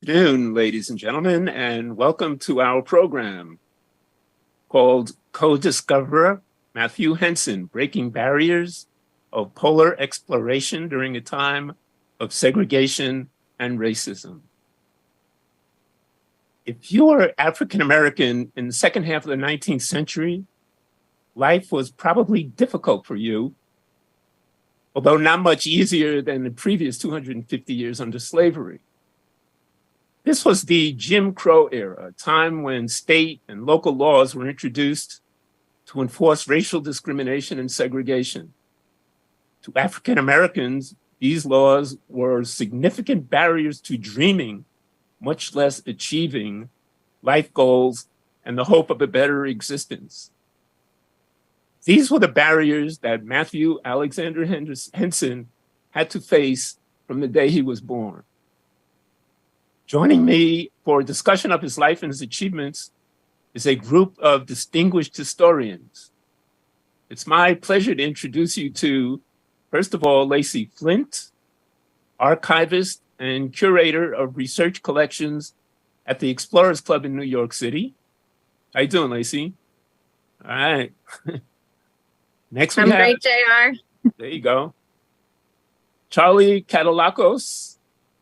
Good afternoon, ladies and gentlemen, and welcome to our program called Co-Discoverer Matthew Henson, Breaking Barriers of Polar Exploration During a Time of Segregation and Racism. If you were African-American in the second half of the 19th century, life was probably difficult for you, although not much easier than the previous 250 years under slavery. This was the Jim Crow era, a time when state and local laws were introduced to enforce racial discrimination and segregation. To African Americans, these laws were significant barriers to dreaming, much less achieving life goals and the hope of a better existence. These were the barriers that Matthew Alexander Henson had to face from the day he was born. Joining me for a discussion of his life and his achievements is a group of distinguished historians. It's my pleasure to introduce you to, first of all, Lacey Flint, Archivist and Curator of Research Collections at the Explorers Club in New York City. How you doing, Lacey? All right. Next we have... I'm great, JR. There you go. Charlie Catacalos,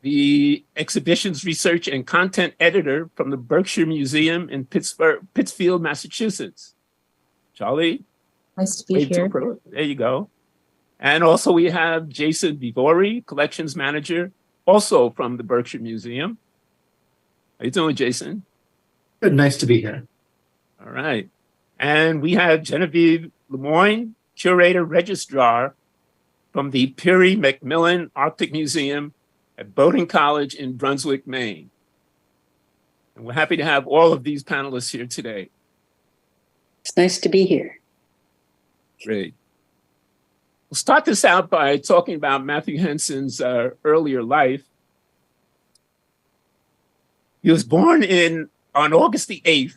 the exhibitions research and content editor from the Berkshire Museum in Pittsfield, Massachusetts. Charlie. Nice to be here. There you go. And also we have Jason Vivori, collections manager, also from the Berkshire Museum. How you doing, Jason? Good, nice to be here. All right. And we have Genevieve LeMoine, curator registrar from the Peary-MacMillan Arctic Museum at Bowdoin College in Brunswick, Maine. And we're happy to have all of these panelists here today. It's nice to be here. Great. We'll start this out by talking about Matthew Henson's earlier life. He was born on August the 8th,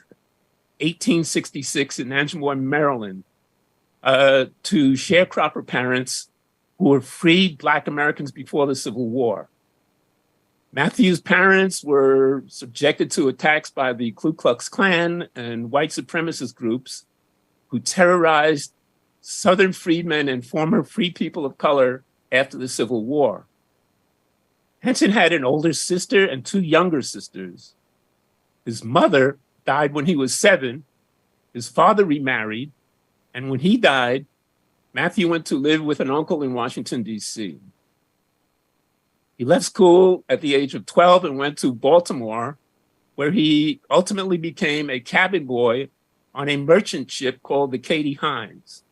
1866 in Nansemond, Maryland, to sharecropper parents who were freed Black Americans before the Civil War. Matthew's parents were subjected to attacks by the Ku Klux Klan and white supremacist groups who terrorized Southern freedmen and former free people of color after the Civil War. Henson had an older sister and two younger sisters. His mother died when he was 7. His father remarried, and when he died, Matthew went to live with an uncle in Washington, D.C. He left school at the age of 12 and went to Baltimore, where he ultimately became a cabin boy on a merchant ship called the Katie Hines.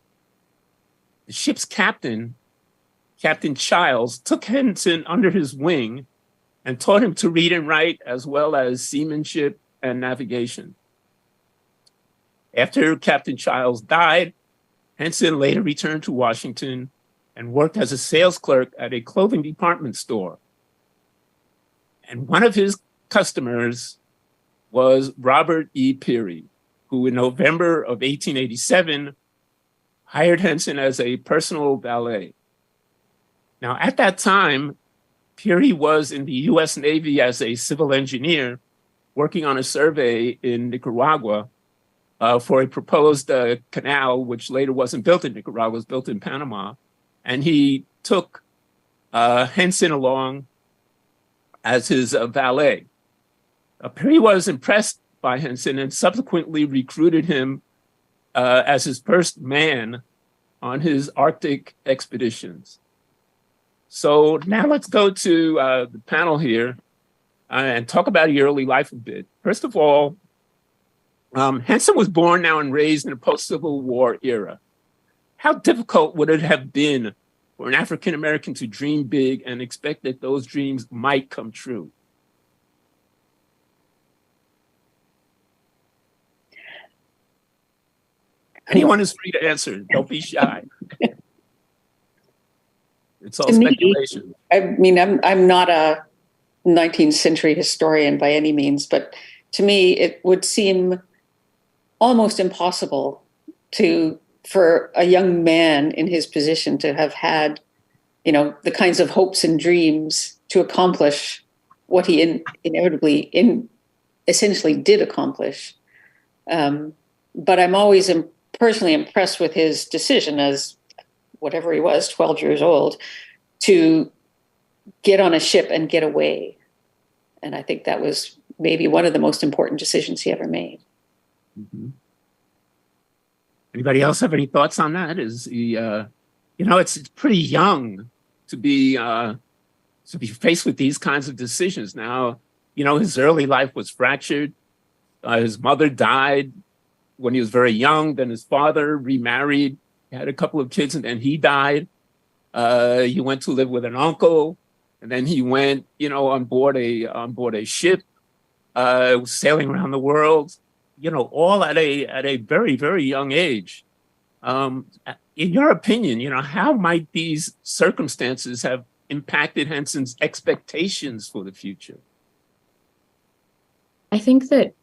The ship's captain, Captain Childs, took Henson under his wing and taught him to read and write, as well as seamanship and navigation. After Captain Childs died, Henson later returned to Washington and worked as a sales clerk at a clothing department store. And one of his customers was Robert E. Peary, who in November of 1887 hired Henson as a personal valet. Now, at that time, Peary was in the US Navy as a civil engineer, working on a survey in Nicaragua for a proposed canal, which later wasn't built in Nicaragua, was built in Panama. And he took Henson along as his valet. Peary was impressed by Henson and subsequently recruited him as his first man on his Arctic expeditions. So now let's go to the panel here and talk about your early life a bit. First of all, Henson was born now and raised in a post-Civil War era. How difficult would it have been for an African-American to dream big and expect that those dreams might come true? Anyone is free to answer. Don't be shy. It's all speculation. I mean, I'm not a 19th century historian by any means, but to me, it would seem almost impossible for a young man in his position to have had, the kinds of hopes and dreams to accomplish what he inevitably essentially did accomplish. But I'm always personally impressed with his decision as whatever he was, 12 years old, to get on a ship and get away. And I think that was maybe one of the most important decisions he ever made. Mm-hmm. Anybody else have any thoughts on that? Is he, it's pretty young to be faced with these kinds of decisions. Now, his early life was fractured. His mother died when he was very young. Then his father remarried, had a couple of kids, and then he died. He went to live with an uncle, and then he went, on board a ship, sailing around the world. All at a very, very young age. In your opinion, how might these circumstances have impacted Henson's expectations for the future? I think that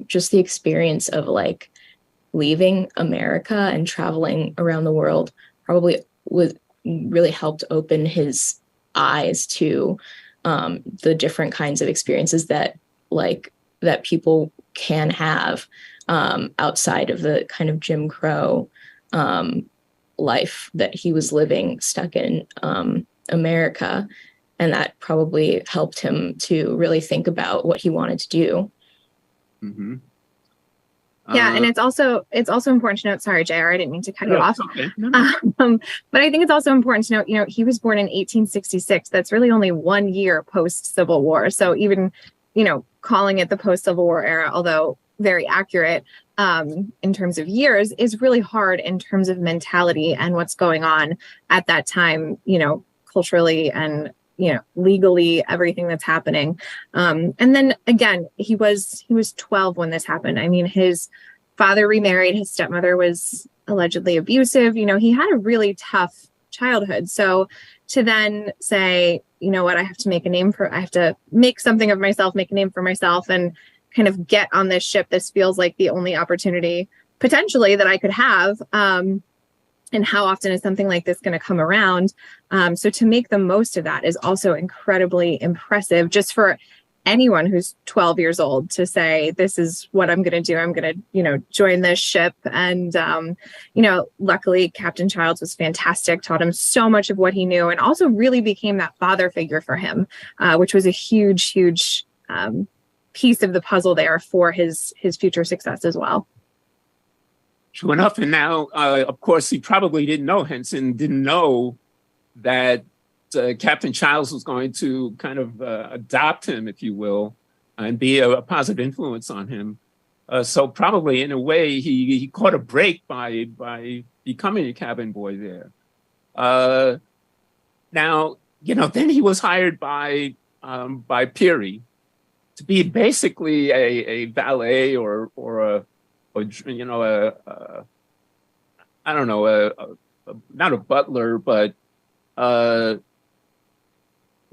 just the experience of like leaving America and traveling around the world probably really helped open his eyes to the different kinds of experiences that people can have outside of the kind of Jim Crow life that he was living, stuck in America. And that probably helped him to really think about what he wanted to do. Mm-hmm. Yeah, and it's also important to note. Sorry, JR, I didn't mean to cut you off. Okay. No. But I think it's also important to note. He was born in 1866. That's really only 1 year post Civil War. So even calling it the post Civil War era, although very accurate in terms of years, is really hard in terms of mentality and what's going on at that time. Culturally and legally, everything that's happening. And then again, he was 12 when this happened. I mean, his father remarried, his stepmother was allegedly abusive. He had a really tough childhood. So to then say, I have to make something of myself, make a name for myself, and kind of get on this ship. This feels like the only opportunity potentially that I could have. And how often is something like this going to come around? So to make the most of that is also incredibly impressive, just for anyone who's 12 years old to say, this is what I'm going to do. I'm going to, join this ship. And, luckily Captain Childs was fantastic, taught him so much of what he knew, and also really became that father figure for him, which was a huge, huge piece of the puzzle there for his future success as well. True enough. And now, of course, Henson didn't know that Captain Childs was going to kind of adopt him, if you will, and be a positive influence on him. So probably in a way, he caught a break by becoming a cabin boy there. Now, then he was hired by Peary to be basically a valet or I don't know, not a butler, but do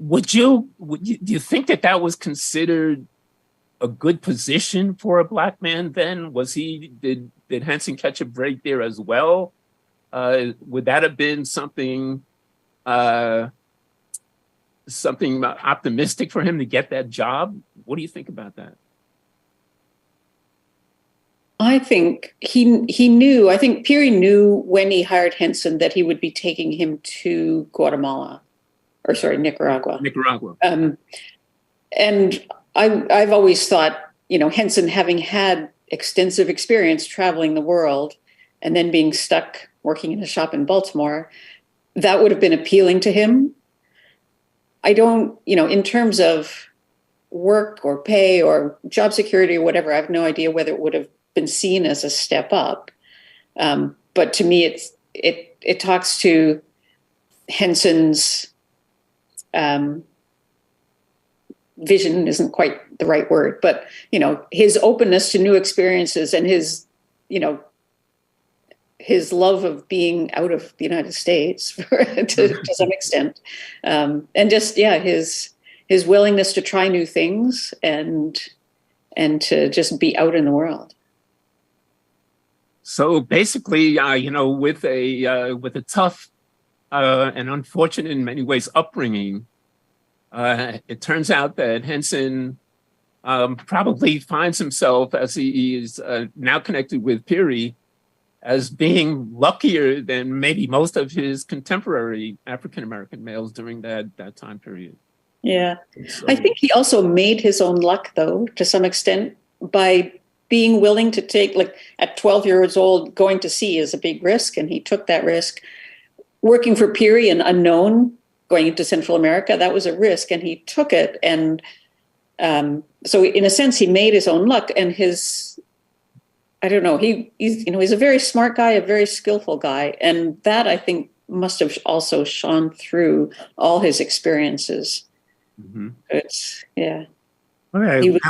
you think that was considered a good position for a Black man then? Did Henson catch a break there as well? Would that have been something optimistic for him to get that job? What do you think about that? I think he knew. I think Peary knew when he hired Henson that he would be taking him to Nicaragua. And I've always thought, Henson, having had extensive experience traveling the world and then being stuck working in a shop in Baltimore, that would have been appealing to him. I don't, in terms of work or pay or job security or whatever, I have no idea whether it would have been seen as a step up. But to me, it talks to Henson's vision isn't quite the right word, but his openness to new experiences and his love of being out of the United States to some extent, and just his willingness to try new things and to just be out in the world. So basically, with a tough and unfortunate in many ways upbringing, It turns out that Henson probably finds himself, as he is now connected with Peary, as being luckier than maybe most of his contemporary African-American males during that time period. Yeah. So, I think he also made his own luck, though, to some extent, by being willing to take, like at 12 years old, going to sea is a big risk, and he took that risk. Working for Peary, an unknown, going into Central America, that was a risk, and he took it. And so in a sense, he made his own luck, and I don't know, he's a very smart guy, a very skillful guy. And that, I think, must have also shone through all his experiences. mm-hmm. Yeah. All right. He was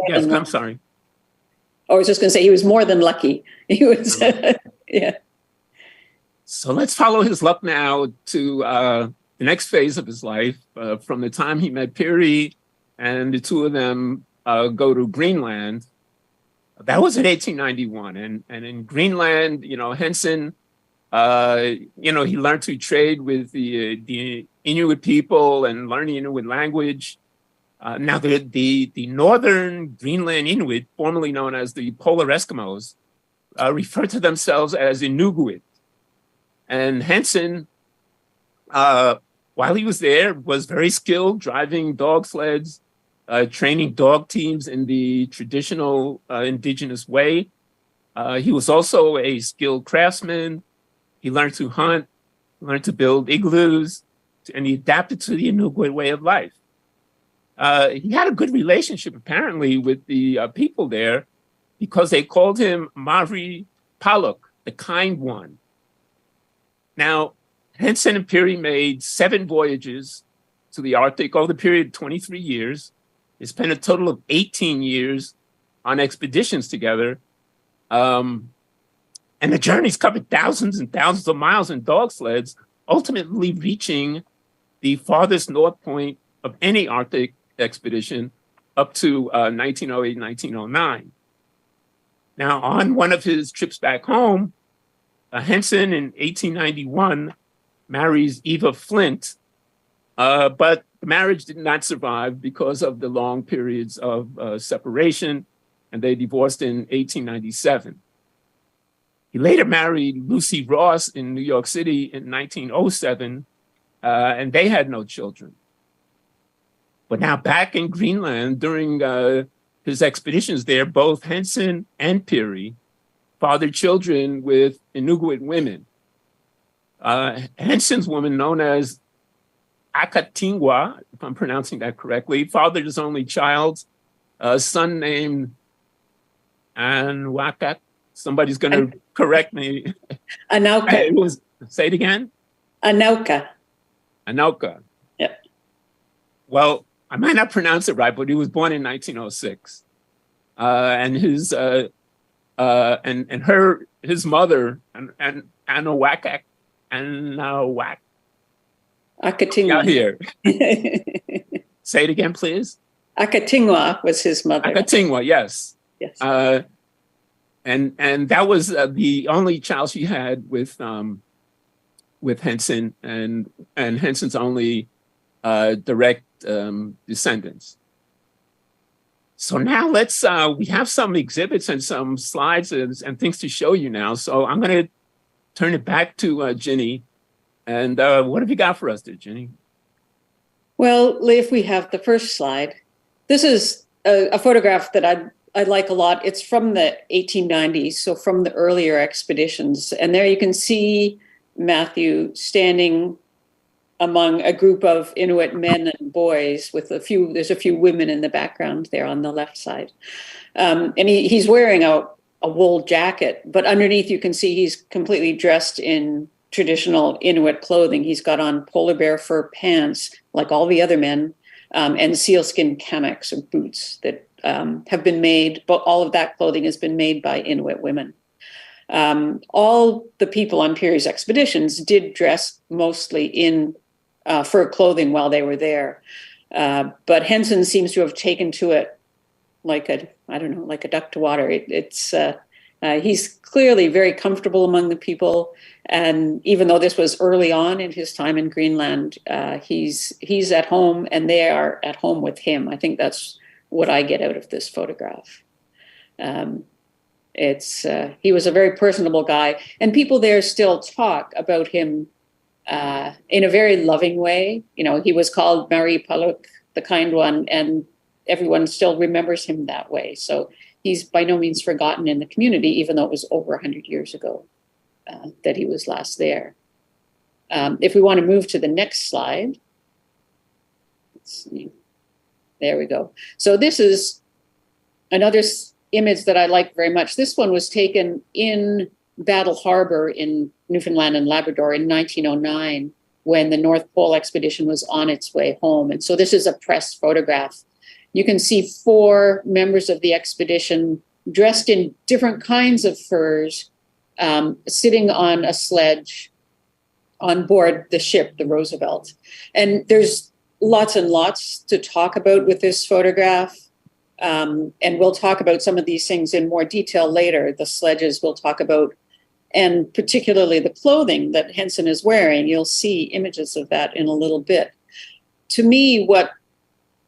Yes, I'm sorry. I was just going to say he was more than lucky. He was, yeah. So let's follow his luck now to the next phase of his life, from the time he met Peary and the two of them go to Greenland. That was in 1891. And in Greenland, Henson, he learned to trade with the Inuit people and learn the Inuit language. Now, the northern Greenland Inuit, formerly known as the Polar Eskimos, refer to themselves as Inuguit. And Henson, while he was there, was very skilled driving dog sleds, training dog teams in the traditional indigenous way. He was also a skilled craftsman. He learned to hunt, learned to build igloos, and he adapted to the Inuit way of life. He had a good relationship, apparently, with the people there, because they called him Mari Paluk, the kind one. Now, Henson and Peary made 7 voyages to the Arctic over the period of 23 years. They spent a total of 18 years on expeditions together. And the journeys covered thousands and thousands of miles in dog sleds, ultimately reaching the farthest north point of any Arctic expedition up to 1908, 1909. Now, on one of his trips back home, Henson in 1891 marries Eva Flint, but the marriage did not survive because of the long periods of separation, and they divorced in 1897. He later married Lucy Ross in New York City in 1907, and they had no children. But now back in Greenland, during his expeditions there, both Henson and Peary fathered children with Inuit women. Henson's woman, known as Akatingwa, if I'm pronouncing that correctly, fathered his only child, a son named Anwakak. Somebody's going to correct me. Anauka. Say it again. Anauka. Anauka. Yeah. Well, I might not pronounce it right, but he was born in 1906, and his mother, and Anawakak, Akatingwa. out here. Say it again, please. Akatingwa was his mother. Akatingwa, yes. Yes. And that was the only child she had with Henson, and Henson's only direct descendants. So now we have some exhibits and some slides and things to show you now. So I'm going to turn it back to Ginny. And what have you got for us there, Ginny? Well, if we have the first slide, this is a photograph that I like a lot. It's from the 1890s, so from the earlier expeditions. And there you can see Matthew standing among a group of Inuit men and boys with there's a few women in the background there on the left side. And he's wearing a wool jacket, but underneath you can see he's completely dressed in traditional Inuit clothing. He's got on polar bear fur pants, like all the other men, and sealskin kamiks, or boots that have been made, but all of that clothing has been made by Inuit women. All the people on Peary's expeditions did dress mostly in fur clothing while they were there. But Henson seems to have taken to it like a duck to water. He's clearly very comfortable among the people. And even though this was early on in his time in Greenland, he's at home and they are at home with him. I think that's what I get out of this photograph. He was a very personable guy, and people there still talk about him in a very loving way. You know, he was called Mari Paluk, the kind one, and everyone still remembers him that way. So he's by no means forgotten in the community, even though it was over 100 years ago that he was last there. If we want to move to the next slide. Let's see. There we go. So this is another image that I like very much. This one was taken in Battle Harbor in Newfoundland and Labrador in 1909 when the North Pole expedition was on its way home. And so this is a press photograph. You can see 4 members of the expedition dressed in different kinds of furs, sitting on a sledge on board the ship, the Roosevelt. And there's lots and lots to talk about with this photograph. And we'll talk about some of these things in more detail later. The sledges we'll talk about, and particularly the clothing that Henson is wearing. You'll see images of that in a little bit. To me, what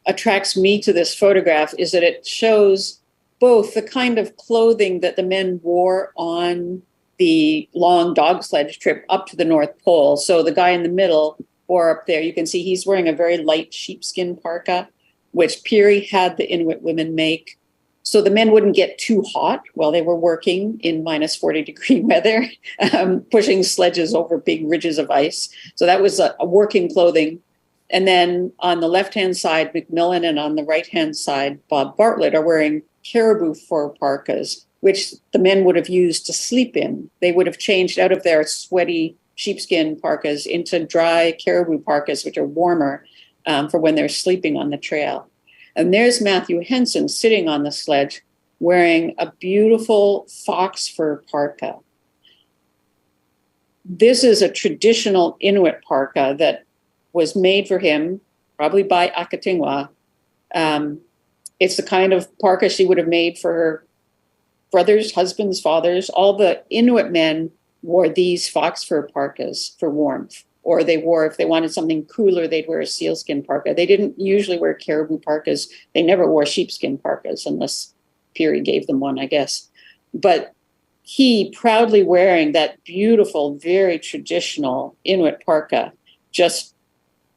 attracts me to this photograph is that it shows both the kind of clothing that the men wore on the long dog sledge trip up to the North Pole. So the guy in the middle, or up there, you can see he's wearing a very light sheepskin parka, which Peary had the Inuit women make so the men wouldn't get too hot while they were working in minus 40-degree weather, pushing sledges over big ridges of ice. So that was a working clothing. And then on the left-hand side, MacMillan, and on the right-hand side, Bob Bartlett, are wearing caribou fur parkas, which the men would have used to sleep in. They would have changed out of their sweaty sheepskin parkas into dry caribou parkas, which are warmer for when they're sleeping on the trail. And there's Matthew Henson sitting on the sledge wearing a beautiful fox fur parka. This is a traditional Inuit parka that was made for him, probably by Akatingwa. It's the kind of parka she would have made for her brothers, husbands, fathers. All the Inuit men wore these fox fur parkas for warmth, or they wore, if they wanted something cooler, they'd wear a sealskin parka. They didn't usually wear caribou parkas. They never wore sheepskin parkas unless Peary gave them one, I guess. But he proudly wearing that beautiful, very traditional Inuit parka just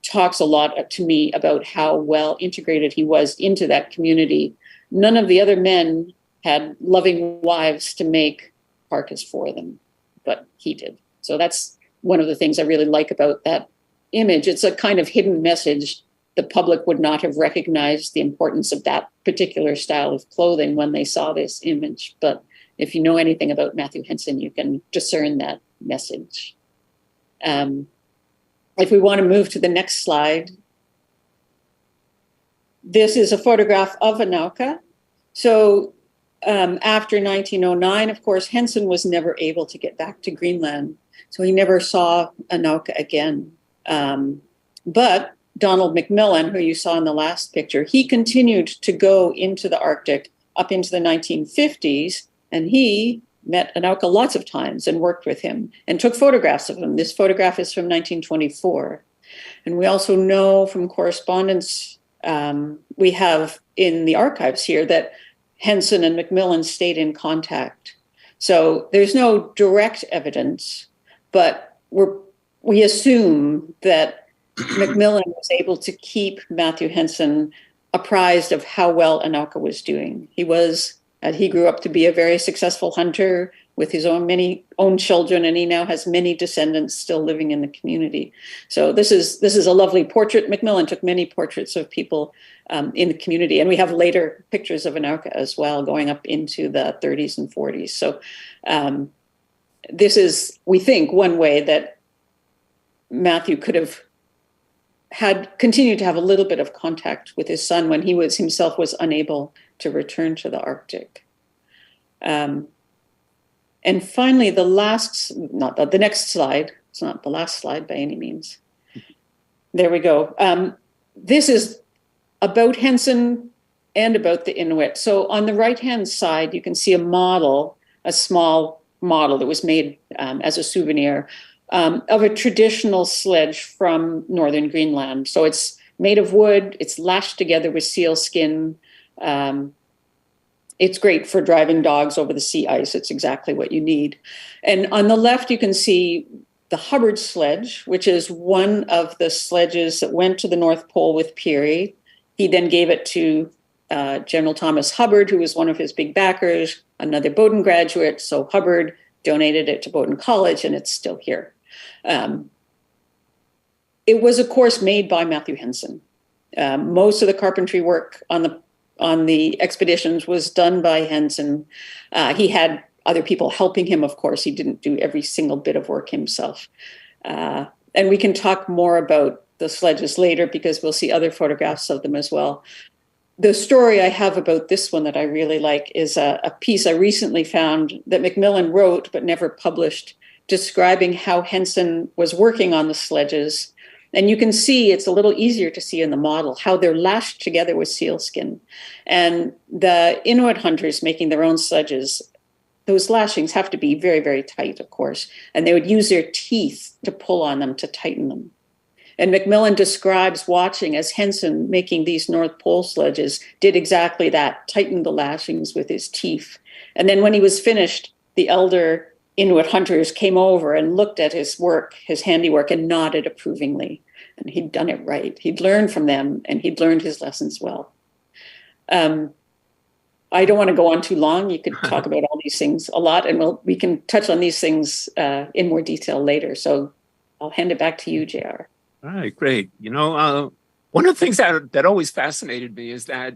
talks a lot to me about how well integrated he was into that community. None of the other men had loving wives to make parkas for them, but he did. So that's one of the things I really like about that image. It's a kind of hidden message. The public would not have recognized the importance of that particular style of clothing when they saw this image. But if you know anything about Matthew Henson, you can discern that message. If we want to move to the next slide, this is a photograph of Anauka. So after 1909, of course, Henson was never able to get back to Greenland. So he never saw Anauka again. But Donald MacMillan, who you saw in the last picture, he continued to go into the Arctic up into the 1950s, and he met Anauka lots of times and worked with him and took photographs of him. This photograph is from 1924. And we also know from correspondence we have in the archives here that Henson and MacMillan stayed in contact. So there's no direct evidence, but we assume that MacMillan was able to keep Matthew Henson apprised of how well Anauka was doing. He grew up to be a very successful hunter with his many children, and he now has many descendants still living in the community. So this is a lovely portrait. MacMillan took many portraits of people in the community, and we have later pictures of Anauka as well, going up into the 30s and 40s. So this is, we think, one way that Matthew could have continued to have a little bit of contact with his son when he himself was unable to return to the Arctic. And finally, the next slide, it's not the last slide by any means. There we go. This is about Henson and about the Inuit. So on the right-hand side, you can see a model a small model that was made as a souvenir of a traditional sledge from northern Greenland. So it's made of wood. It's lashed together with seal skin. It's great for driving dogs over the sea ice. It's exactly what you need. And on the left, you can see the Hubbard sledge, which is one of the sledges that went to the North Pole with Peary. He then gave it to General Thomas Hubbard, who was one of his big backers, another Bowdoin graduate. So Hubbard donated it to Bowdoin College, and it's still here. It was, of course, made by Matthew Henson. Most of the carpentry work on the expeditions was done by Henson. He had other people helping him, of course. He didn't do every single bit of work himself. And we can talk more about the sledges later because we'll see other photographs of them as well. The story I have about this one that I really like is a piece I recently found that Macmillan wrote but never published, describing how Henson was working on the sledges. And you can see, it's a little easier to see in the model, how they're lashed together with sealskin. And the Inuit hunters making their own sledges, those lashings have to be very, very tight, of course. And they would use their teeth to pull on them to tighten them. And Macmillan describes watching as Henson, making these North Pole sledges, did exactly that, tightened the lashings with his teeth. And then when he was finished, the elder Inuit hunters came over and looked at his work, his handiwork, and nodded approvingly. And he'd done it right. He'd learned from them, and he'd learned his lessons well. I don't want to go on too long. You could talk about all these things a lot, and we can touch on these things in more detail later. So I'll hand it back to you, JR. All right, great. One of the things that always fascinated me is that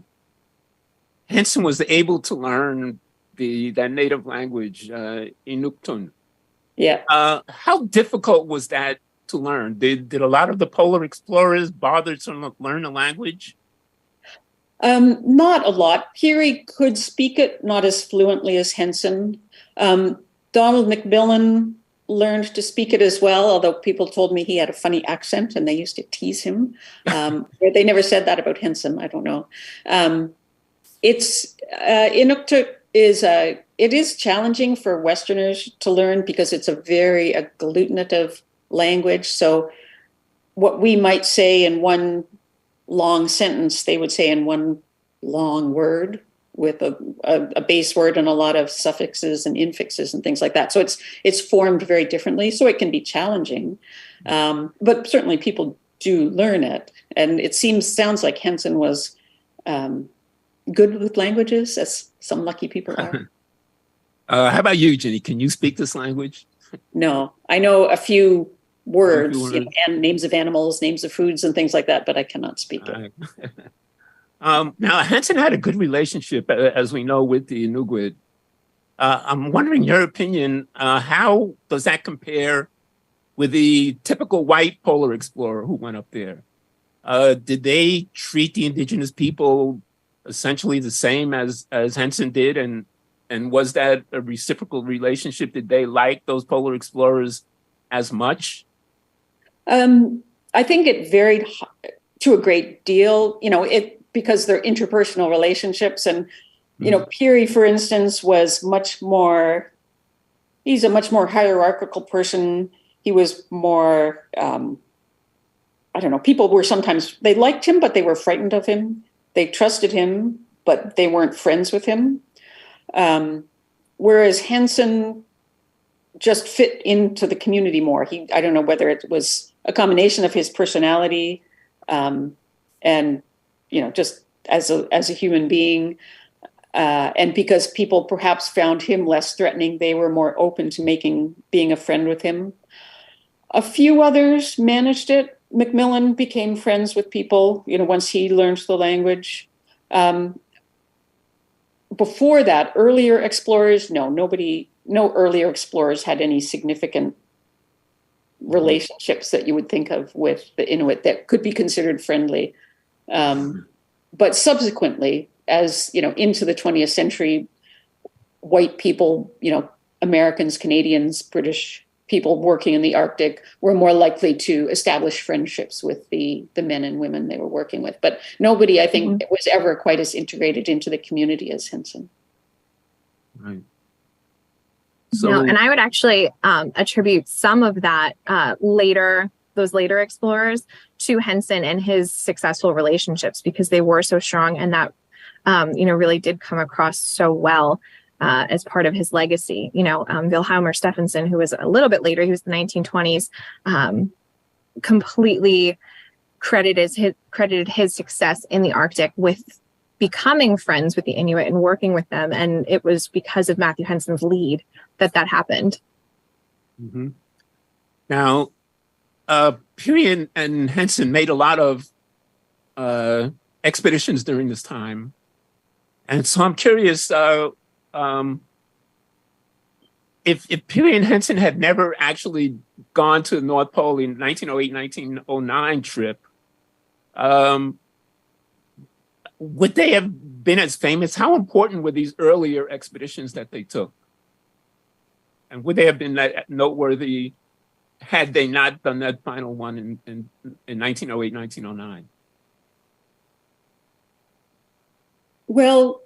Henson was able to learn that native language, Inuktun. Yeah. How difficult was that to learn? Did a lot of the polar explorers bother to learn the language? Not a lot. Peary could speak it, not as fluently as Henson. Donald Macmillan learned to speak it as well, although people told me he had a funny accent and they used to tease him. They never said that about Henson. I don't know. Inuktitut it is challenging for Westerners to learn because it's a very agglutinative language. So what we might say in one long sentence, they would say in one long word with a base word and a lot of suffixes and infixes and things like that. So it's formed very differently. So it can be challenging, but certainly people do learn it. And it sounds like Henson was good with languages, as some lucky people are. How about you, Jenny? Can you speak this language? No, I know a few words, and names of animals, names of foods, and things like that, but I cannot speak it. Now, Henson had a good relationship, as we know, with the Inuit. I'm wondering your opinion. How does that compare with the typical white polar explorer who went up there? Did they treat the indigenous people essentially the same as Henson did? And was that a reciprocal relationship? Did they like those polar explorers as much? I think it varied to a great deal, because they're interpersonal relationships. And, Peary, for instance, he's a much more hierarchical person. He was more, people were sometimes, they liked him, but they were frightened of him. They trusted him, but they weren't friends with him. Whereas Henson just fit into the community more. I don't know whether it was a combination of his personality and, just as a human being. And because people perhaps found him less threatening, they were more open to being a friend with him. A few others managed it. Macmillan became friends with people, once he learned the language. Before that, earlier explorers, no earlier explorers had any significant relationships that you would think of with the Inuit that could be considered friendly. But subsequently, as into the 20th century, white people, Americans, Canadians, British people working in the Arctic were more likely to establish friendships with the men and women they were working with. But nobody, I think, was ever quite as integrated into the community as Henson. Right. So, no, and I would actually attribute some of that those later explorers to Henson and his successful relationships, because they were so strong, and that really did come across so well as part of his legacy. Vilhjalmur Stephenson, who was a little bit later, he was the 1920s, completely credited his success in the Arctic with becoming friends with the Inuit and working with them. And it was because of Matthew Henson's lead that happened. mm-hmm. Now, Peary and Henson made a lot of expeditions during this time. And so I'm curious if Peary and Henson had never actually gone to the North Pole in 1908, 1909 trip, would they have been as famous? How important were these earlier expeditions that they took? And would they have been that noteworthy had they not done that final one in 1908, 1909? Well,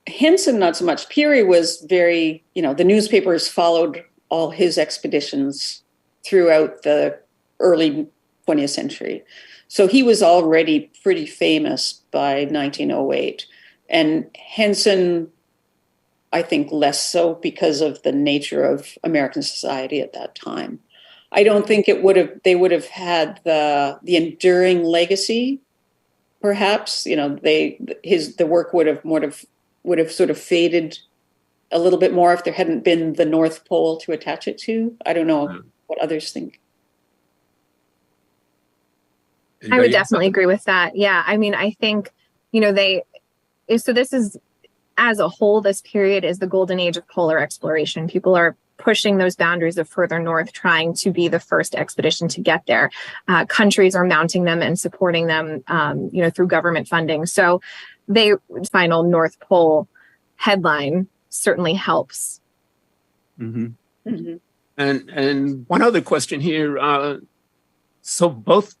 Henson, not so much. Peary was very, the newspapers followed all his expeditions throughout the early 20th century. So he was already pretty famous by 1908. And Henson, I think, less so because of the nature of American society at that time. I don't think they would have had the enduring legacy, perhaps. The work would have sort of faded a little bit more if there hadn't been the North Pole to attach it to. I don't know what others think. I would definitely agree with that. Yeah. I mean, I think, so this is, as a whole, this period is the golden age of polar exploration. People are pushing those boundaries of further north, trying to be the first expedition to get there. Countries are mounting them and supporting them, through government funding. So the final North Pole headline certainly helps. Mm-hmm. Mm-hmm. And one other question here. So both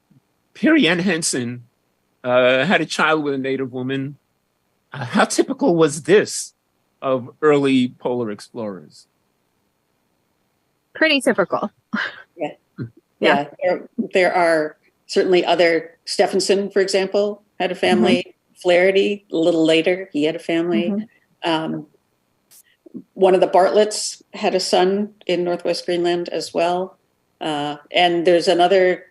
Peary and Henson had a child with a Native woman. How typical was this of early polar explorers? Pretty typical. Yeah. There are certainly other. Stephenson, for example, had a family. Mm-hmm. Flaherty, a little later, he had a family. Mm-hmm. One of the Bartletts had a son in Northwest Greenland as well. And there's another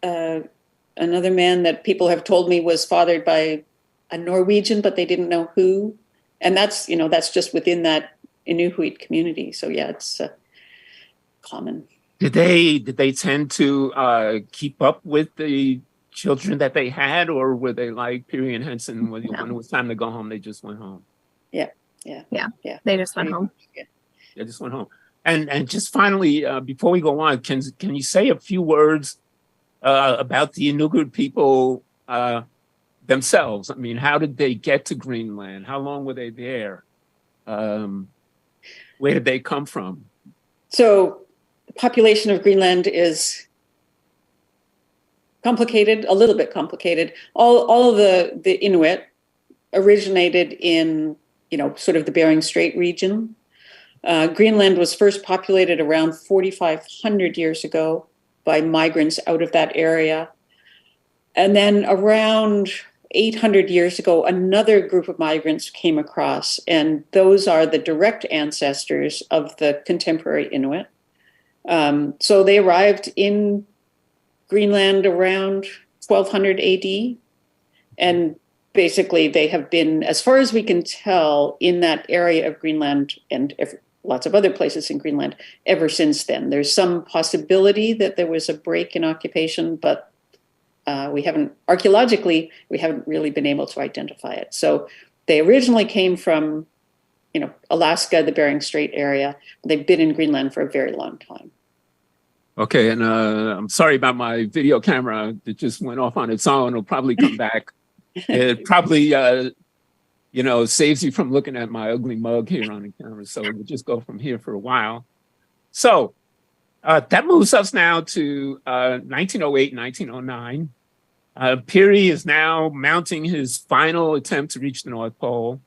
man that people have told me was fathered by a Norwegian, but they didn't know who. And that's just within that Inuit community. So yeah, it's common. Did they tend to keep up with the children that they had, or were they like Peary and Henson, when it was time to go home, they just went home? Yeah. They just went home. Yeah. They just went home. And just finally, before we go on, can you say a few words about the Inuit people themselves? I mean, how did they get to Greenland? How long were they there? Where did they come from? So the population of Greenland is complicated, a little bit complicated. All of the Inuit originated in, sort of the Bering Strait region. Greenland was first populated around 4,500 years ago by migrants out of that area. And then around 800 years ago, another group of migrants came across, and those are the direct ancestors of the contemporary Inuit. So they arrived in Greenland around 1200 AD. And basically they have been, as far as we can tell, in that area of Greenland and lots of other places in Greenland ever since then. There's some possibility that there was a break in occupation, but archaeologically, we haven't really been able to identify it. So they originally came from, Alaska, the Bering Strait area. They've been in Greenland for a very long time. Okay, and I'm sorry about my video camera that just went off on its own. It'll probably come back. It probably, saves you from looking at my ugly mug here on the camera. So we'll just go from here for a while. So that moves us now to 1908, 1909. Peary is now mounting his final attempt to reach the North Pole.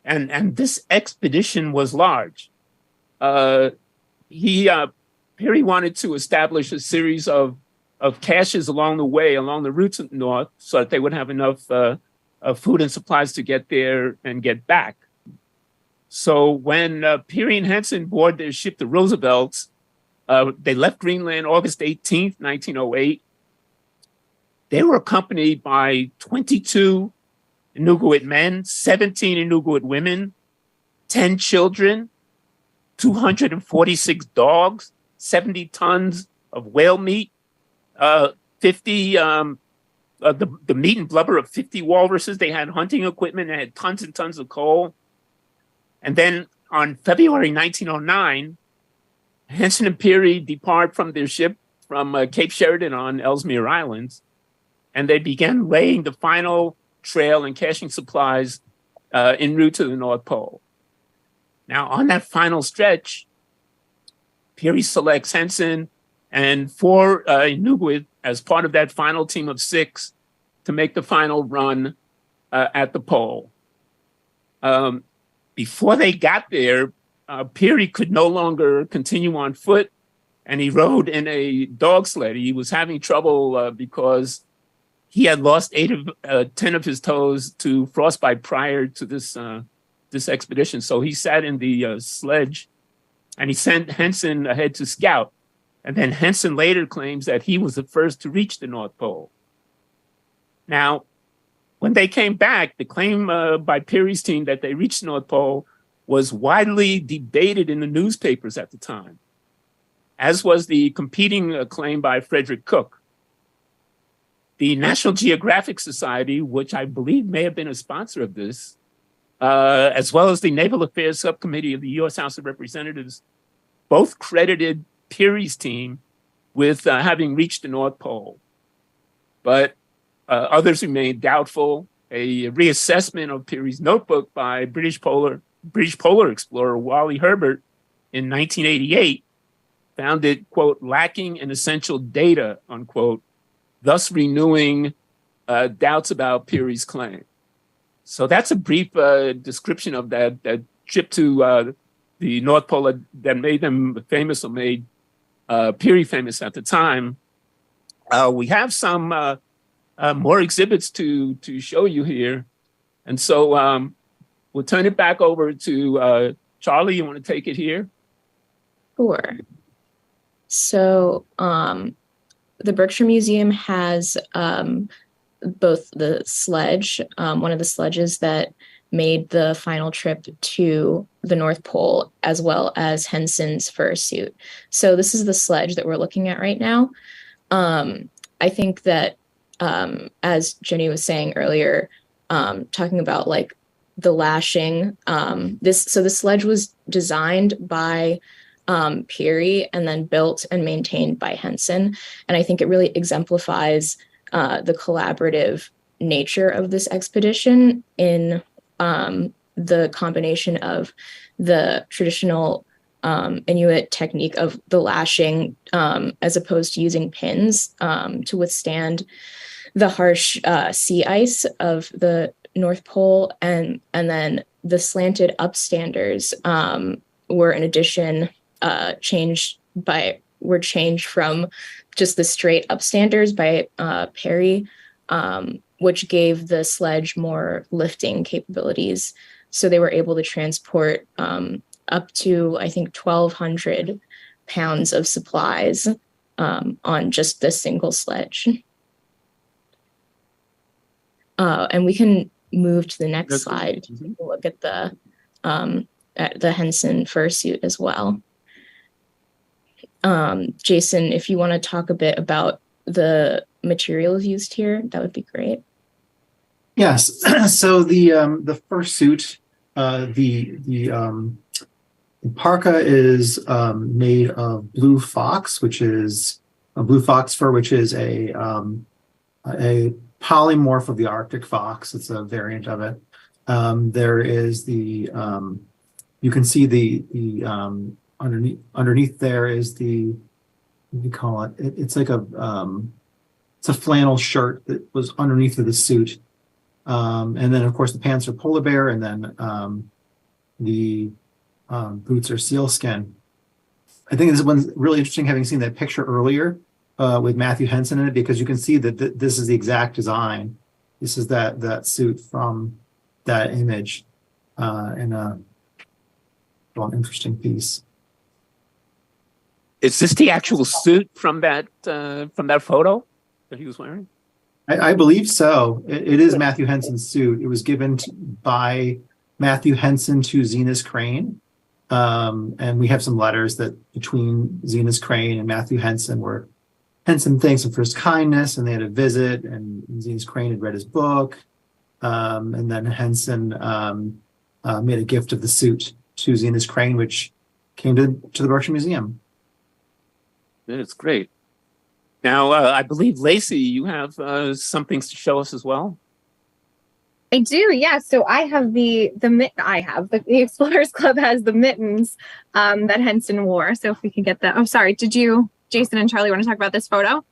And this expedition was large. Peary wanted to establish a series of caches along the way, along the routes of the north, so that they would have enough food and supplies to get there and get back. So when Peary and Henson boarded their ship, the Roosevelts, they left Greenland August 18th, 1908. They were accompanied by 22 Inuit men, 17 Inuit women, 10 children, 246 dogs, 70 tons of whale meat, 50, the meat and blubber of 50 walruses. They had hunting equipment. They had tons and tons of coal. And then on February 1909, Henson and Peary depart from their ship from Cape Sheridan on Ellesmere Islands, and they began laying the final trail and caching supplies en route to the North Pole. Now, on that final stretch, Peary selects Henson and 4 Inuit as part of that final team of 6 to make the final run at the pole. Before they got there, Peary could no longer continue on foot, and he rode in a dog sled. He was having trouble because he had lost 10 of his toes to frostbite prior to this expedition. So he sat in the sledge, and he sent Henson ahead to scout. And then Henson later claims that he was the first to reach the North Pole. Now, when they came back, the claim by Peary's team that they reached the North Pole was widely debated in the newspapers at the time, as was the competing claim by Frederick Cook. The National Geographic Society, which I believe may have been a sponsor of this, as well as the Naval Affairs Subcommittee of the U.S. House of Representatives, both credited Peary's team with having reached the North Pole. But others remained doubtful. A reassessment of Peary's notebook by British polar explorer Wally Herbert in 1988 found it, quote, lacking in essential data, unquote, thus renewing doubts about Peary's claim. So that's a brief description of that trip to the North Pole that made them famous, or made Peary famous at the time. We have some more exhibits to show you here. And so we'll turn it back over to Charlie. You want to take it here? Sure. So the Berkshire Museum has both the sledge, one of the sledges that made the final trip to the North Pole, as well as Henson's fursuit. So this is the sledge that we're looking at right now. I think that, as Jenny was saying earlier, talking about like the lashing, the sledge was designed by Peary and then built and maintained by Henson. And I think it really exemplifies the collaborative nature of this expedition in the combination of the traditional Inuit technique of the lashing as opposed to using pins to withstand the harsh sea ice of the North Pole, and then the slanted upstanders were in addition changed from just the straight upstanders by Peary, which gave the sledge more lifting capabilities. So they were able to transport up to, I think, 1,200 pounds of supplies on just this single sledge. And we can move to the next slide to take a look at the Henson fursuit as well. Jason, if you want to talk a bit about the materials used here, that would be great. Yes. So the fursuit, the parka is made of blue fox, which is a blue fox fur, which is a polymorph of the Arctic fox. It's a variant of it. There is the you can see the underneath there is the, what do you call it? It's like it's a flannel shirt that was underneath of the suit. And then, of course, the pants are polar bear, and then the boots are sealskin. I think this one's really interesting, having seen that picture earlier with Matthew Henson in it, because you can see that this is the exact design. This is that suit from that image in an interesting piece. Is this the actual suit from that photo that he was wearing? I believe so. It is Matthew Henson's suit. It was given by Matthew Henson to Zenas Crane. And we have some letters that between Zenas Crane and Matthew Henson, where Henson thanks him for his kindness, and they had a visit, and Zenas Crane had read his book. And then Henson made a gift of the suit to Zenas Crane, which came to the Berkshire Museum. That's great. Now, I believe, Lacey, you have some things to show us as well. I do, yeah. So I have the Explorers Club has the mittens that Henson wore. So if we can get that. Oh, sorry. Did you, Jason and Charlie, want to talk about this photo?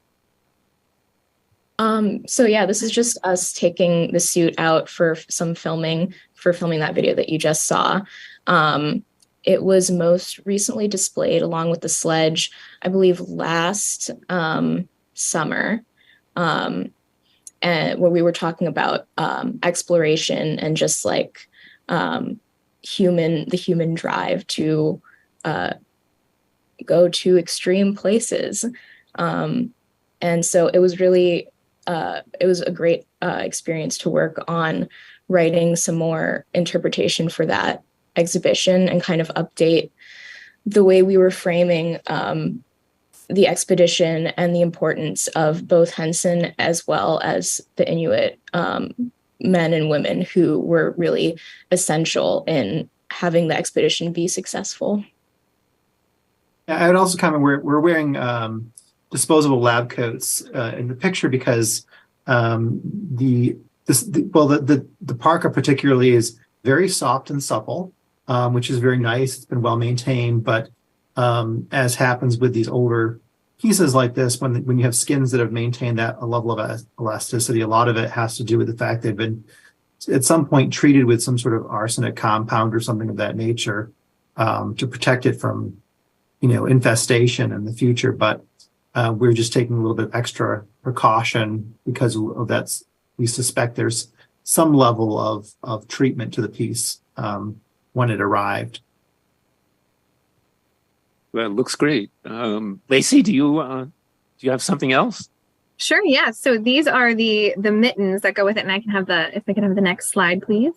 So yeah, this is just us taking the suit out for filming that video that you just saw. It was most recently displayed along with the sledge, I believe, last summer, and where we were talking about exploration and just like the human drive to go to extreme places. And so it was really it was a great experience to work on writing some more interpretation for that exhibition and kind of update the way we were framing the expedition and the importance of both Henson as well as the Inuit men and women who were really essential in having the expedition be successful. Yeah, I would also comment, we're wearing disposable lab coats in the picture because the parka particularly is very soft and supple, which is very nice. It's been well maintained, but as happens with these older pieces like this, when you have skins that have maintained that a level of elasticity, a lot of it has to do with the fact they've been at some point treated with some sort of arsenic compound or something of that nature to protect it from, infestation in the future. But we're just taking a little bit extra precaution because of that. We suspect there's some level of treatment to the piece when it arrived. Well, it looks great. Lacey, do you have something else? Sure. Yeah. So these are the mittens that go with it, and I can have if I can have the next slide, please.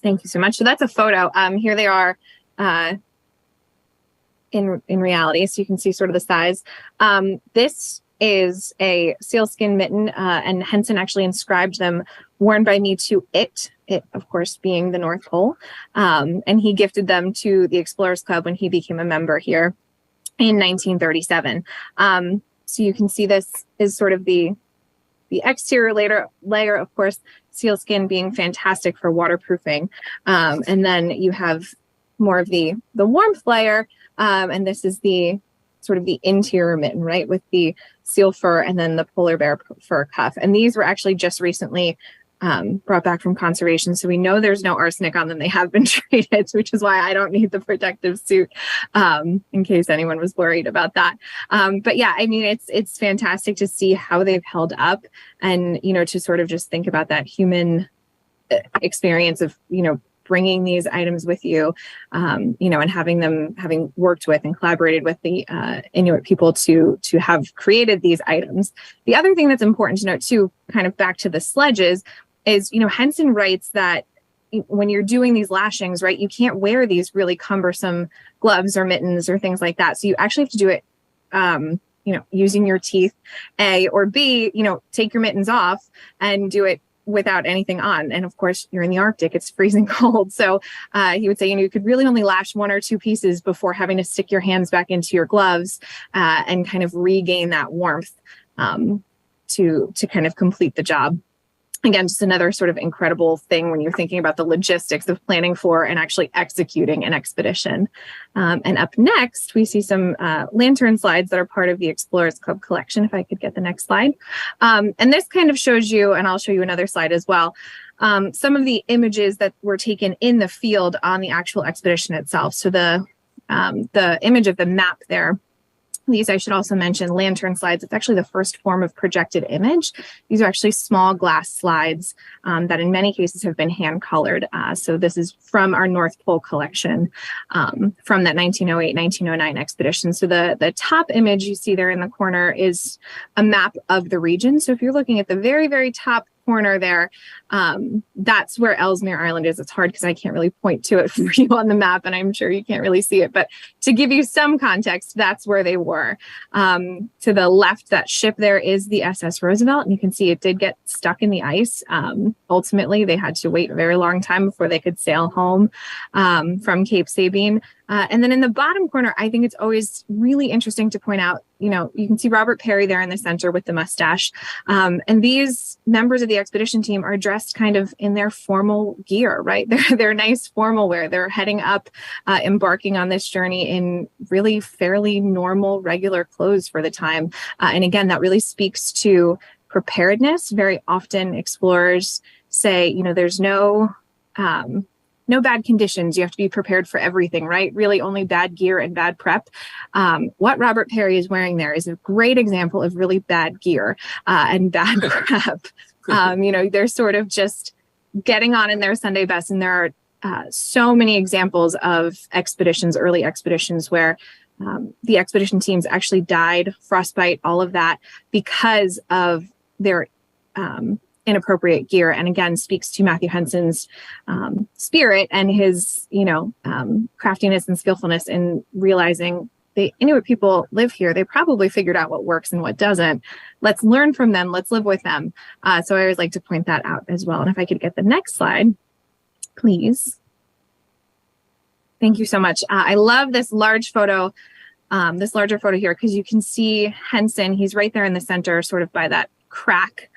Thank you so much. So that's a photo. Here they are in reality, so you can see sort of the size. This is a sealskin mitten, and Henson actually inscribed them, worn by me to it, of course, being the North Pole. And he gifted them to the Explorers Club when he became a member here in 1937. So you can see this is sort of the exterior layer, of course, sealskin being fantastic for waterproofing. And then you have more of the warmth layer, and this is the sort of the interior mitten, right, with the seal fur and then the polar bear fur cuff. And these were actually just recently brought back from conservation. So we know there's no arsenic on them. They have been treated, which is why I don't need the protective suit, in case anyone was worried about that. But yeah, I mean, it's fantastic to see how they've held up and, to sort of just think about that human experience of, bringing these items with you, and having worked with and collaborated with the Inuit people to have created these items. The other thing that's important to note too, kind of back to the sledges, is, Henson writes that when you're doing these lashings, right, you can't wear these really cumbersome gloves or mittens or things like that. So you actually have to do it, using your teeth, A, or B, take your mittens off and do it without anything on. And of course, you're in the Arctic, it's freezing cold. So he would say, you could really only lash one or two pieces before having to stick your hands back into your gloves and kind of regain that warmth to kind of complete the job. again, just another sort of incredible thing when you're thinking about the logistics of planning for and actually executing an expedition. And up next, we see some lantern slides that are part of the Explorers Club collection, if I could get the next slide. And this kind of shows you, and I'll show you another slide as well, some of the images that were taken in the field on the actual expedition itself. So the image of the map there, these I should also mention, lantern slides. It's actually the first form of projected image. These are actually small glass slides that in many cases have been hand colored. So this is from our North Pole collection from that 1908-1909 expedition. So the top image you see there in the corner is a map of the region. So if you're looking at the very, very top corner there, that's where Ellesmere Island is. It's hard because I can't really point to it for you on the map, and I'm sure you can't really see it. But to give you some context, that's where they were. To the left, that ship there is the SS Roosevelt, and you can see it did get stuck in the ice. Ultimately, they had to wait a very long time before they could sail home from Cape Sabine. And then in the bottom corner, I think it's always really interesting to point out, you know, you can see Robert Peary there in the center with the mustache. And these members of the expedition team are dressed kind of in their formal gear, right? They're nice formal wear. They're heading up, embarking on this journey in really fairly normal, regular clothes for the time. And again, that really speaks to preparedness. Very often explorers say, you know, there's no bad conditions. You have to be prepared for everything, right? Really only bad gear and bad prep. What Robert Peary is wearing there is a great example of really bad gear and bad prep. You know, they're sort of just getting on in their Sunday best. And there are so many examples of expeditions, early expeditions, where the expedition teams actually died, frostbite, all of that, because of their inappropriate gear. And again, speaks to Matthew Henson's spirit and his, you know, craftiness and skillfulness in realizing the Inuit people live here. They probably figured out what works and what doesn't. Let's learn from them. Let's live with them. So I always like to point that out as well. And if I could get the next slide, please. Thank you so much. I love this large photo, this larger photo here, because you can see Henson. He's right there in the center, sort of by that crack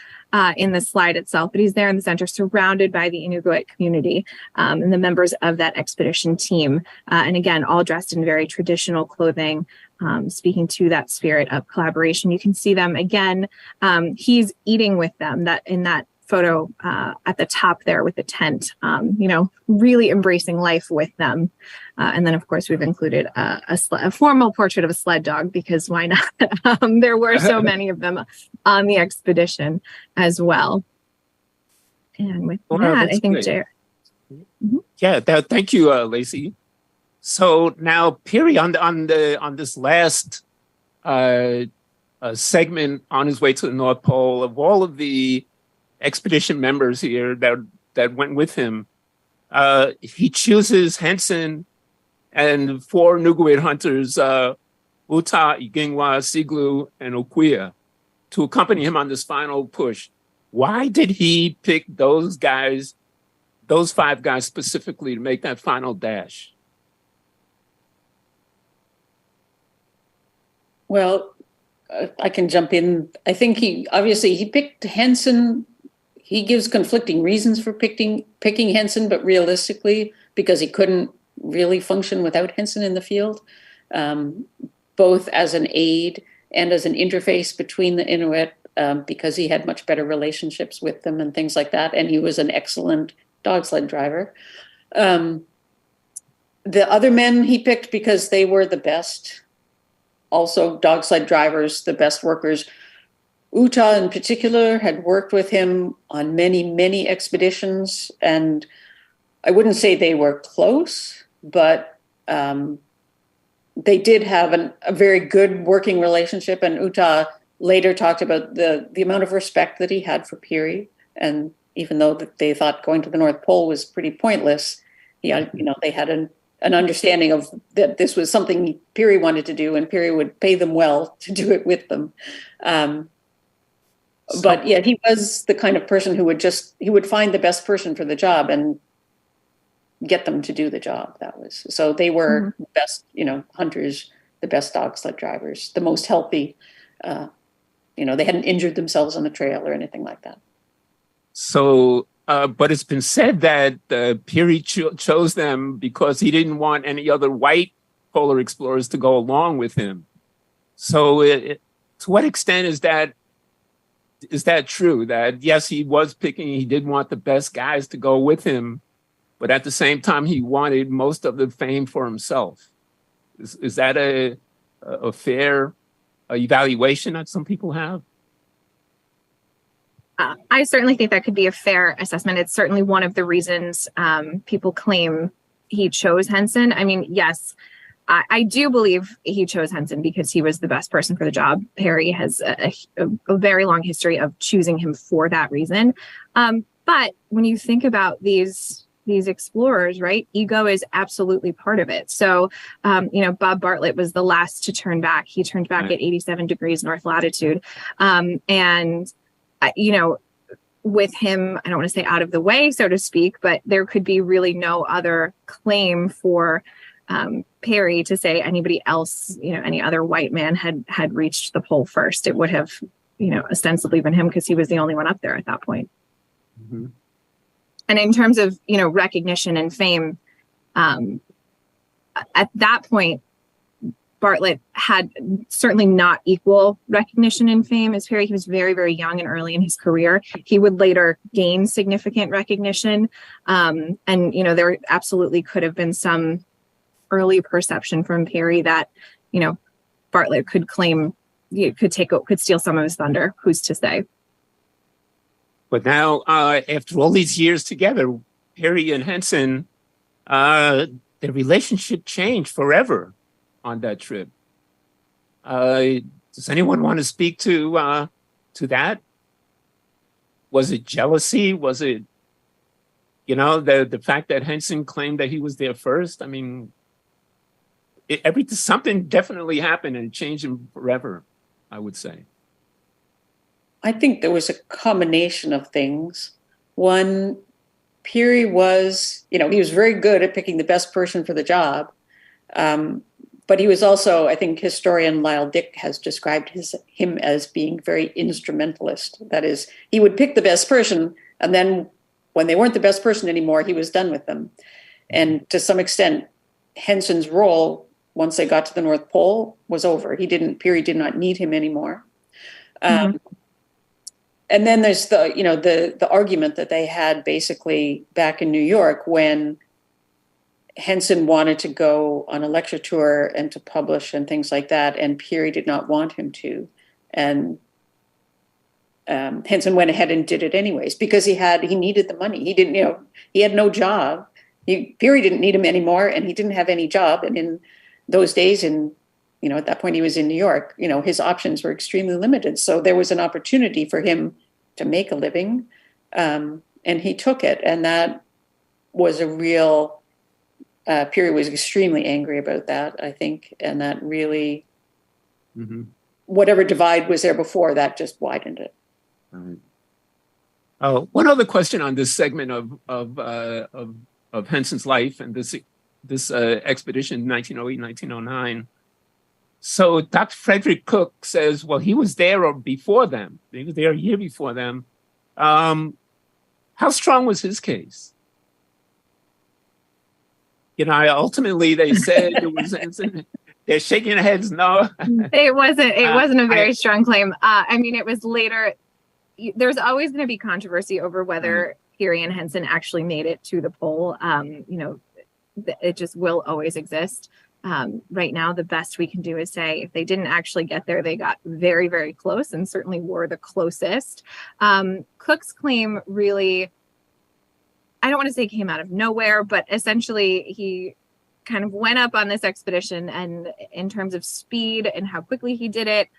in the slide itself, but he's there in the center, surrounded by the Inuit community and the members of that expedition team. And again, all dressed in very traditional clothing, speaking to that spirit of collaboration. You can see them again. He's eating with them that in that photo at the top there with the tent, you know, really embracing life with them. And then, of course, we've included a formal portrait of a sled dog, because why not? There were so many of them on the expedition as well. And with that, I think, Jay. Mm-hmm. Yeah, thank you, Lacey. So now, Peary, on this last segment on his way to the North Pole, of all of the expedition members here that went with him, he chooses Henson and 4 Nuguit hunters, Uta, Igingwa, Siglu, and Okuya, to accompany him on this final push. Why did he pick those guys, those 5 guys specifically, to make that final dash? Well, I can jump in. I think he picked Henson. He gives conflicting reasons for picking Henson, but realistically, because he couldn't really function without Henson in the field, both as an aid and as an interface between the Inuit, because he had much better relationships with them and things like that. And he was an excellent dog sled driver. The other men he picked because they were the best, also dog sled drivers, the best workers. Uta in particular had worked with him on many, many expeditions, and I wouldn't say they were close, but they did have a very good working relationship. And Uta later talked about the amount of respect that he had for Peary, and even though that they thought going to the North Pole was pretty pointless, they had an understanding of that this was something Peary wanted to do, and Peary would pay them well to do it with them. But yeah, he was the kind of person who would find the best person for the job and get them to do the job. So they were the best, hunters, the best dog sled drivers, the most healthy. They hadn't injured themselves on the trail or anything like that. So, but it's been said that Peary chose them because he didn't want any other white polar explorers to go along with him. So, to what extent is that true? That yes, he was picking, he did want the best guys to go with him, but at the same time, he wanted most of the fame for himself. Is that a fair evaluation that some people have? I certainly think that could be a fair assessment. It's certainly one of the reasons people claim he chose Henson. I mean, yes, I do believe he chose Henson because he was the best person for the job. Peary has a very long history of choosing him for that reason. But when you think about these explorers, right, ego is absolutely part of it. So, Bob Bartlett was the last to turn back. He turned back at 87 degrees north latitude. With him, I don't want to say out of the way, so to speak, but there could be really no other claim for Peary to say anybody else, any other white man had reached the pole first. It would have, ostensibly been him because he was the only one up there at that point. Mm-hmm. And in terms of, recognition and fame, at that point, Bartlett had certainly not equal recognition and fame as Peary. He was very, very young and early in his career. He would later gain significant recognition. There absolutely could have been some early perception from Peary that, Bartlett could claim, could steal some of his thunder. Who's to say? But now, after all these years together, Peary and Henson, their relationship changed forever on that trip. Does anyone want to speak to that? Was it jealousy? Was it, the fact that Henson claimed that he was there first? I mean, something definitely happened and it changed him forever, I would say. I think there was a combination of things. One, Peary was, he was very good at picking the best person for the job. But he was also, I think historian Lyle Dick has described him as being very instrumentalist. That is, he would pick the best person, and then when they weren't the best person anymore, he was done with them. And to some extent, Henson's role, once they got to the North Pole, was over. Peary did not need him anymore. Mm-hmm. And then there's the argument that they had basically back in New York when Henson wanted to go on a lecture tour and to publish and things like that, and Peary did not want him to. And Henson went ahead and did it anyways because he needed the money. He didn't, he had no job. Peary didn't need him anymore, and he didn't have any job. And in those days, at that point he was in New York, his options were extremely limited. So there was an opportunity for him to make a living, and he took it. And that was a real, Peary was extremely angry about that, I think. And that really, mm-hmm. Whatever divide was there before, that just widened it. Right. One other question on this segment of Henson's life and this expedition, 1908, 1909. So Dr. Frederick Cook says, well, he was there before them. He was there a year before them. How strong was his case? Ultimately they said it was Henson. They're shaking their heads. No, it wasn't a very strong claim. It was later. There's always going to be controversy over whether Peary and Henson actually made it to the pole. It just will always exist. Right now, the best we can do is say if they didn't actually get there, they got very, very close and certainly were the closest. Cook's claim really, I don't want to say came out of nowhere, but essentially he kind of went up on this expedition, and in terms of speed and how quickly he did it,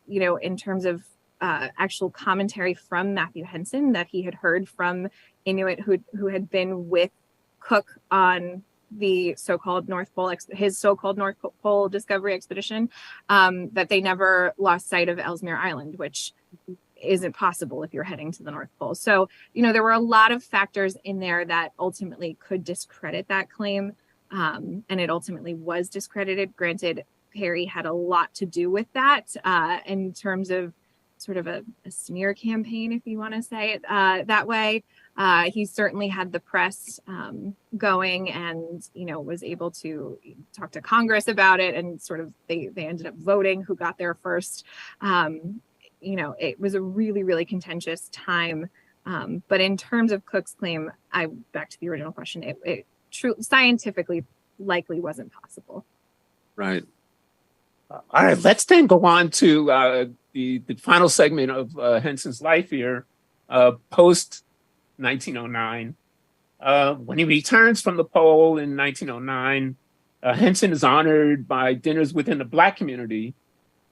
in terms of actual commentary from Matthew Henson that he had heard from Inuit who had been with Cook on the so-called North Pole, his so-called North Pole discovery expedition, that they never lost sight of Ellesmere Island, which isn't possible if you're heading to the North Pole. So, there were a lot of factors in there that ultimately could discredit that claim. And it ultimately was discredited. Granted, Peary had a lot to do with that in terms of, sort of a smear campaign, if you want to say it that way. He certainly had the press going, and was able to talk to Congress about it, and sort of they ended up voting who got there first. It was a really, really contentious time. But in terms of Cook's claim, back to the original question, it scientifically likely wasn't possible. Right. All right, let's then go on to the final segment of Henson's life here, post 1909. When he returns from the pole in 1909, Henson is honored by dinners within the Black community,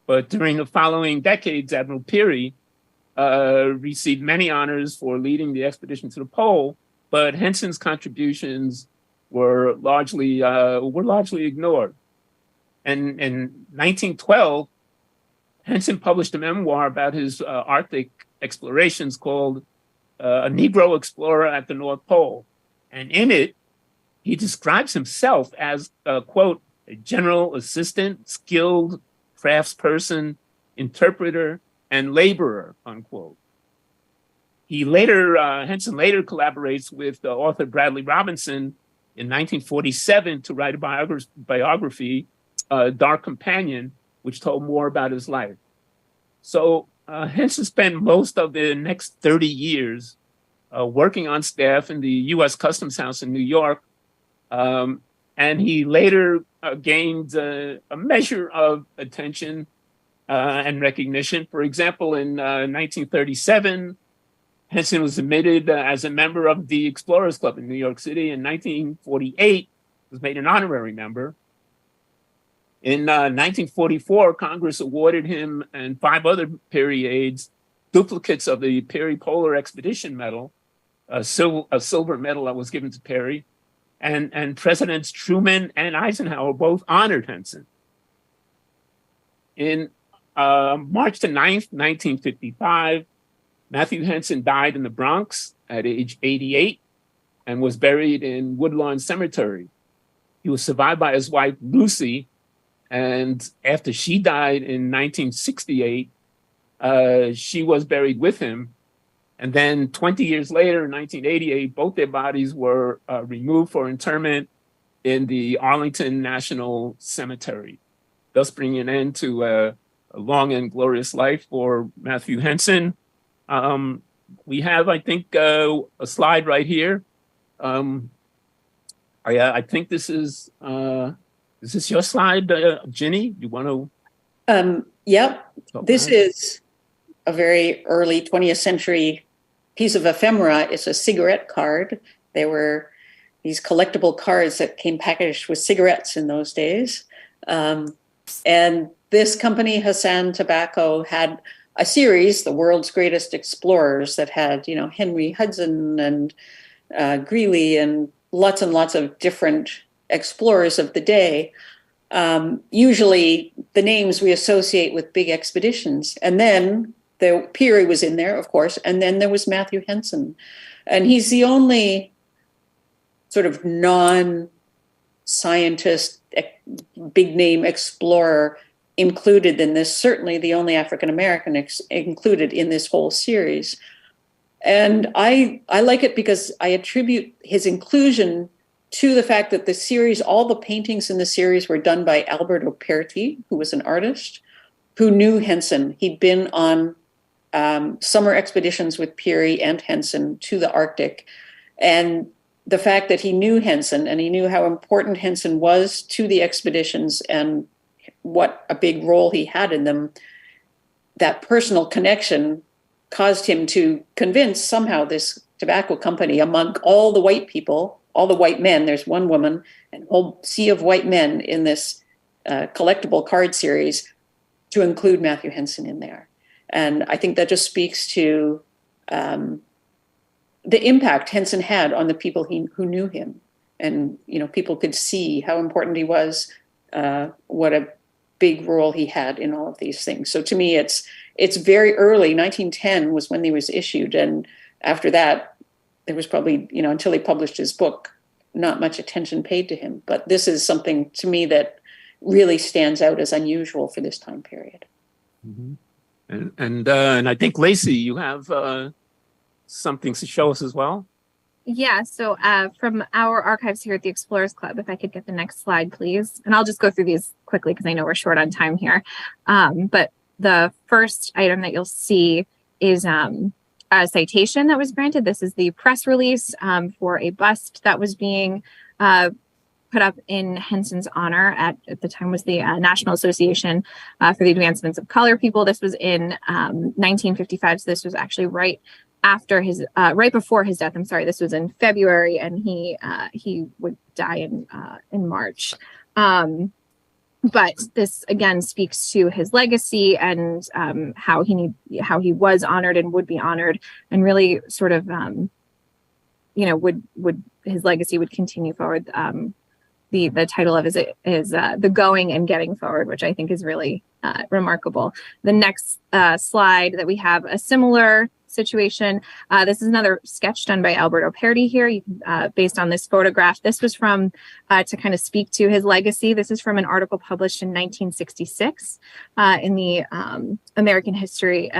but during the following decades, Admiral Peary received many honors for leading the expedition to the pole, but Henson's contributions were largely ignored. And in 1912, Henson published a memoir about his Arctic explorations called A Negro Explorer at the North Pole. And in it, he describes himself as, quote, a general assistant, skilled craftsperson, interpreter, and laborer, unquote. Henson later collaborates with author Bradley Robinson in 1947 to write a biography, Dark Companion, which told more about his life. So Henson spent most of the next 30 years working on staff in the U.S. Customs House in New York, and he later gained a measure of attention and recognition. For example, in 1937, Henson was admitted as a member of the Explorers Club in New York City. In 1948, was made an honorary member. In 1944, Congress awarded him and 5 other Peary aides duplicates of the Peary Polar Expedition Medal, a silver medal that was given to Peary, and Presidents Truman and Eisenhower both honored Henson. In March the 9th, 1955, Matthew Henson died in the Bronx at age 88 and was buried in Woodlawn Cemetery. He was survived by his wife, Lucy, and after she died in 1968, she was buried with him. And then 20 years later, in 1988, both their bodies were removed for interment in the Arlington National Cemetery, thus bringing an end to a long and glorious life for Matthew Henson. We have, I think, a slide right here. I think this is this your slide, Ginny? You want to? Yep. This is a very early 20th century piece of ephemera. It's a cigarette card. There were these collectible cards that came packaged with cigarettes in those days. And this company, Hassan Tobacco, had a series, The World's Greatest Explorers, that had, Henry Hudson and Greeley and lots of different explorers of the day. Usually the names we associate with big expeditions. And then Peary was in there, of course, and then there was Matthew Henson. And he's the only sort of non-scientist, big name explorer included in this, certainly the only African-American included in this whole series. And I like it because I attribute his inclusion to the fact that the series, all the paintings in the series were done by Alberto Perti, who was an artist, who knew Henson. He'd been on summer expeditions with Peary and Henson to the Arctic. And the fact that he knew Henson and he knew how important Henson was to the expeditions and what a big role he had in them, that personal connection caused him to convince somehow this tobacco company, among all the white people, all the white men, there's one woman, and a whole sea of white men in this collectible card series, to include Matthew Henson in there. And I think that just speaks to the impact Henson had on the people who knew him. And, people could see how important he was, what a big role he had in all of these things. So to me, it's very early. 1910 was when he was issued. And after that, there was probably, until he published his book, not much attention paid to him. But this is something to me that really stands out as unusual for this time period. Mm-hmm. And I think, Lacey, you have something to show us as well. Yeah, so from our archives here at the Explorers Club, if I could get the next slide, please. And I'll just go through these quickly because I know we're short on time here. But the first item that you'll see is a citation that was granted. This is the press release for a bust that was being put up in Henson's honor at the time was the National Association for the Advancements of Color People. This was in 1955, so this was actually right before his death. I'm sorry, this was in February, and he would die in March. But this again speaks to his legacy and how he was honored and would be honored, and really sort of would his legacy would continue forward. The title of it is The Going and Getting Forward, which I think is really remarkable. The next slide that we have a similar situation. This is another sketch done by Alberto Perdi here, based on this photograph. This was from, to kind of speak to his legacy. This is from an article published in 1966 in the American History,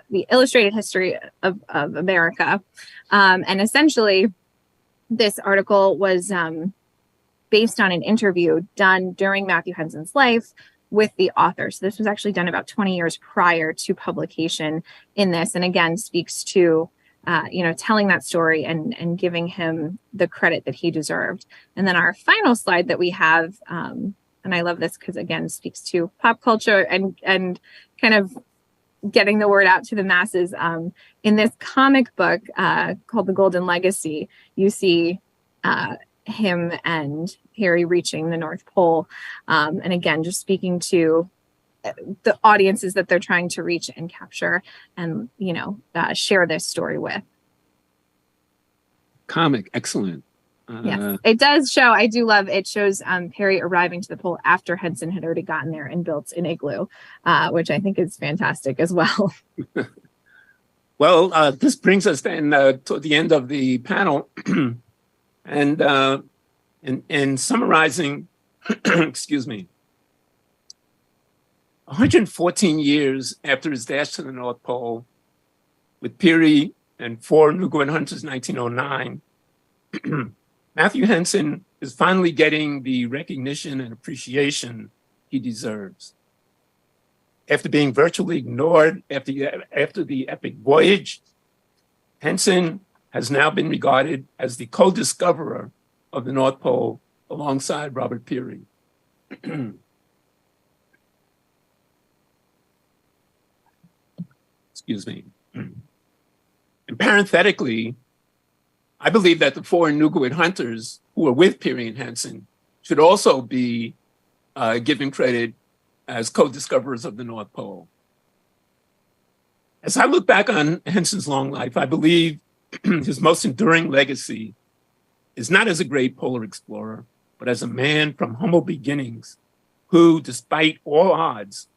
the Illustrated History of America. And essentially, this article was based on an interview done during Matthew Henson's life with the author. So this was actually done about 20 years prior to publication in this, and again speaks to telling that story and giving him the credit that he deserved. And then our final slide that we have, and I love this because again speaks to pop culture and kind of getting the word out to the masses. In this comic book called The Golden Legacy, you see him and Peary reaching the North Pole, and again just speaking to the audiences that they're trying to reach and capture and share this story with. Comic, excellent. Yes, it does show. I do love it. Shows Peary arriving to the pole after Henson had already gotten there and built an igloo, which I think is fantastic as well. Well, this brings us then to the end of the panel. And in summarizing, excuse me, 114 years after his dash to the North Pole, with Peary and 4 Nuguit hunters, 1909, Matthew Henson is finally getting the recognition and appreciation he deserves. After being virtually ignored after the epic voyage, Henson has now been regarded as the co-discoverer of the North Pole alongside Robert Peary. Excuse me. And parenthetically, I believe that the 4 Nuguit hunters who were with Peary and Henson should also be given credit as co-discoverers of the North Pole. As I look back on Henson's long life, I believe his most enduring legacy is not as a great polar explorer, but as a man from humble beginnings who, despite all odds,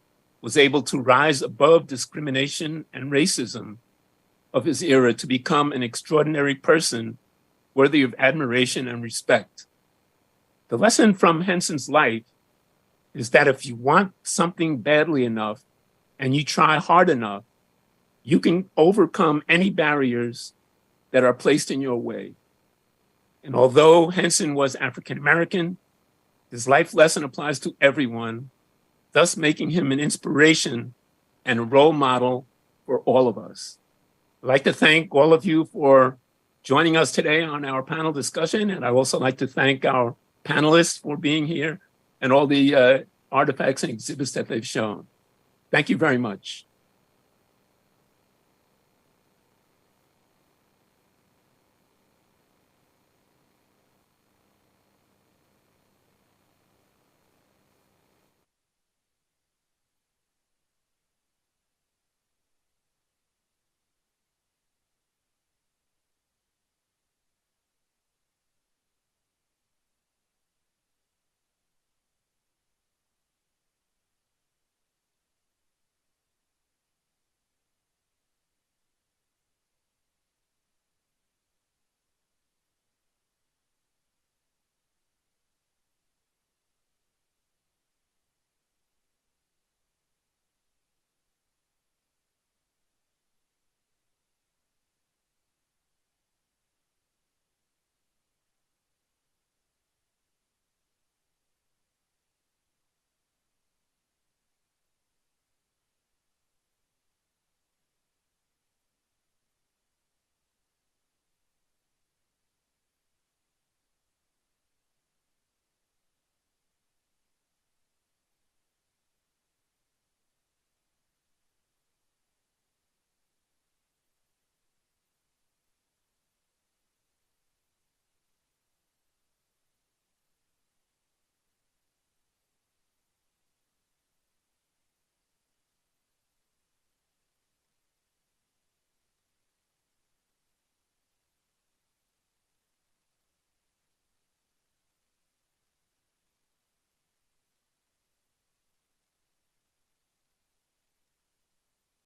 was able to rise above discrimination and racism of his era to become an extraordinary person worthy of admiration and respect. The lesson from Henson's life is that if you want something badly enough and you try hard enough, you can overcome any barriers that are placed in your way. And although Henson was African-American, his life lesson applies to everyone, thus making him an inspiration and a role model for all of us. I'd like to thank all of you for joining us today on our panel discussion. And I'd also like to thank our panelists for being here and all the artifacts and exhibits that they've shown. Thank you very much.